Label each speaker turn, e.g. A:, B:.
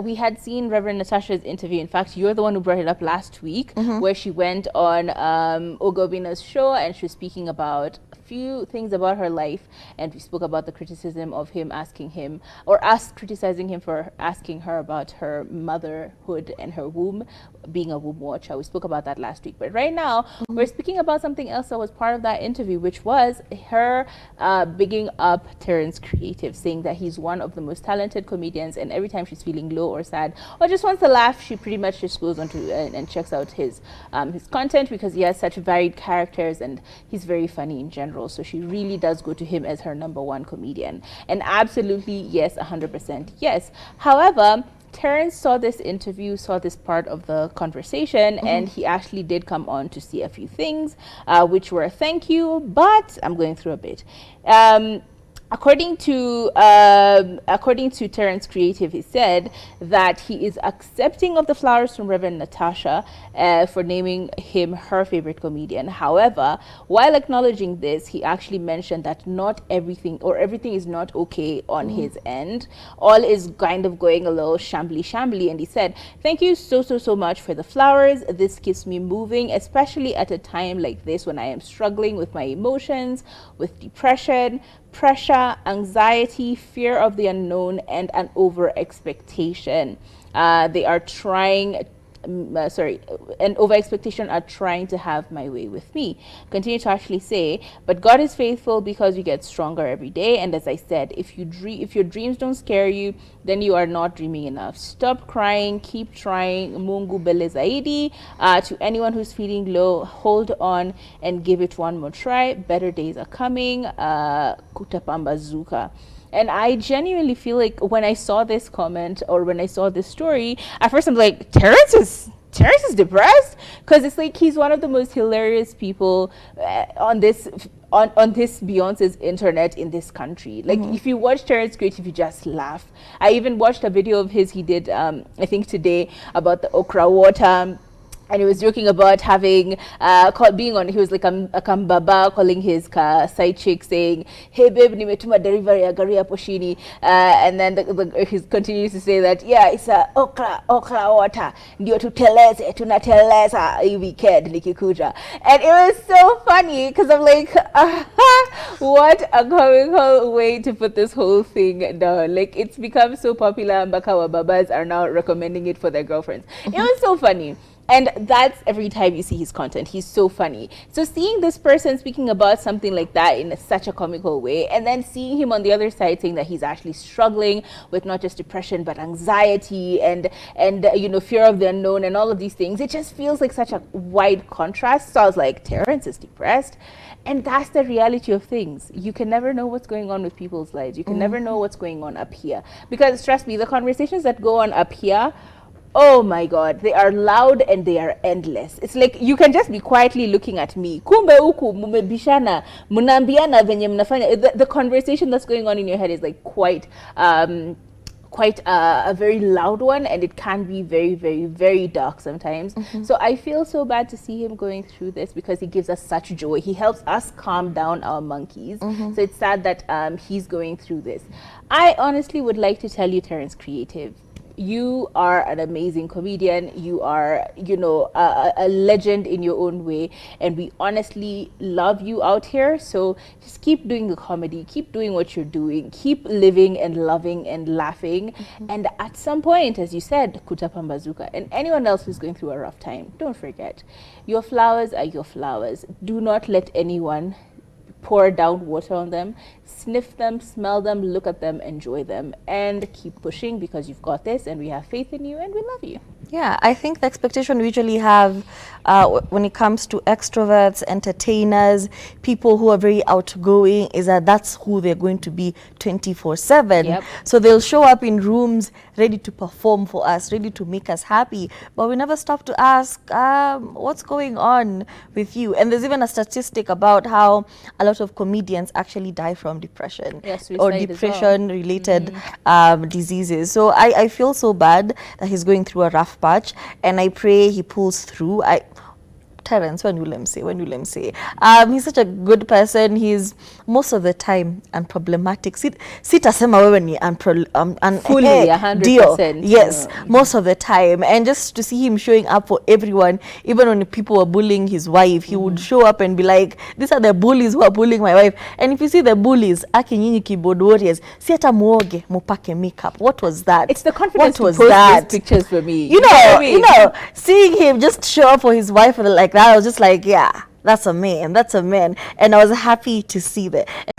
A: we had seen Reverend Natasha's interview. In fact, you're the one who brought it up last week, where she went on Ogobina's show and she was speaking about a few things about her life, and we spoke about the criticism of him asking him, or us criticizing him for asking her about her motherhood and her womb, being a womb watcher. We spoke about that last week. But right now, we're speaking about something else that was part of that interview, which was her bigging up Terence Creative, saying that he's one of the most talented comedians, and every time she's feeling low or sad or just wants to laugh, she pretty much just goes on to and checks out his content, because he has such varied characters and he's very funny in general. So she really does go to him as her #1 comedian. And absolutely, yes, 100% yes. However, Terence saw this interview, saw this part of the conversation, and he actually did come on to see a few things, which were thank you, but I'm going through a bit. According to Terence Creative, he said that he is accepting of the flowers from Reverend Natasha for naming him her favorite comedian. However, while acknowledging this, he actually mentioned that not everything, or everything, is not okay on his end. All is kind of going a little shambly, and he said, "Thank you so much for the flowers. This keeps me moving, especially at a time like this when I am struggling with my emotions, with depression, pressure, anxiety, fear of the unknown, and an over expectation. They are trying and over expectation are trying to have my way with me." Continue to actually say, "But God is faithful because you get stronger every day. And as I said, if your dreams don't scare you, then you are not dreaming enough. Stop crying, keep trying. Mungu bele zaidi. To anyone who's feeling low, hold on and give it one more try. Better days are coming. Kutapambazuka." And I genuinely feel like when I saw this comment, or when I saw this story, at first I'm like, Terence is depressed, because it's like he's one of the most hilarious people on this Beyonce's internet in this country. Like, if you watch Terence Creative, you just laugh. I even watched a video of his he did I think today, about the okra water. And he was joking about having, being on, he was like a kambaba, calling his side chick, saying, "Hey babe, nimetuma delivery ya gari hapo chini." And then he continues to say that, yeah, it's a okra water. Ndio tunateleza hii weekend nikikuja. And it was so funny, because I'm like, what a comical way to put this whole thing down. Like, it's become so popular, Mbakawa Babas are now recommending it for their girlfriends. It was so funny. And that's every time you see his content. He's so funny. So seeing this person speaking about something like that in such a comical way, and then seeing him on the other side saying that he's actually struggling with not just depression, but anxiety and fear of the unknown and all of these things, it just feels like such a wide contrast. So I was like, Terence is depressed. And that's the reality of things. You can never know what's going on with people's lives. You can never know what's going on up here. Because trust me, the conversations that go on up here, oh my God, they are loud and they are endless. It's like you can just be quietly looking at me. Kumbe huku mumebishana, mnaambiana venye mnafanya. The conversation that's going on in your head is like quite a very loud one, and it can be very dark sometimes. So I feel so bad to see him going through this, because he gives us such joy. He helps us calm down our monkeys. So it's sad that he's going through this. I honestly would like to tell you, Terence Creative, you are an amazing comedian. You are, a legend in your own way, and we honestly love you out here. So just keep doing the comedy, keep doing what you're doing, keep living and loving and laughing. And at some point, as you said, kutapambazuka. And anyone else who's going through a rough time, don't forget, your flowers are your flowers. Do not let anyone pour down water on them. Sniff them, smell them, look at them, enjoy them, and keep pushing, because you've got this, and we have faith in you, and we love you.
B: Yeah, I think the expectation we usually have when it comes to extroverts, entertainers, people who are very outgoing, is that that's who they're going to be 24/7.
A: Yep.
B: So they'll show up in rooms ready to perform for us, ready to make us happy, but we never stop to ask, what's going on with you? And there's even a statistic about how a lot of comedians actually die from depression, or depression-related diseases. So I feel so bad that he's going through a rough patch, and I pray he pulls through. Terence, when will him say? He's such a good person. He's most of the time unproblematic. Sitasema wewe ni
A: fully 100%.
B: deal. Yes, most of the time. And just to see him showing up for everyone, even when people were bullying his wife, he would show up and be like, these are the bullies who are bullying my wife. And if you see the bullies, aki nyinyi keyboard warriors, si hata muoge mupake makeup. What was that?
A: It's the confidence
B: what was
A: to post
B: that?
A: these pictures for me.
B: You know, seeing him just show up for his wife like that, I was just like, yeah, that's a man. And I was happy to see that. And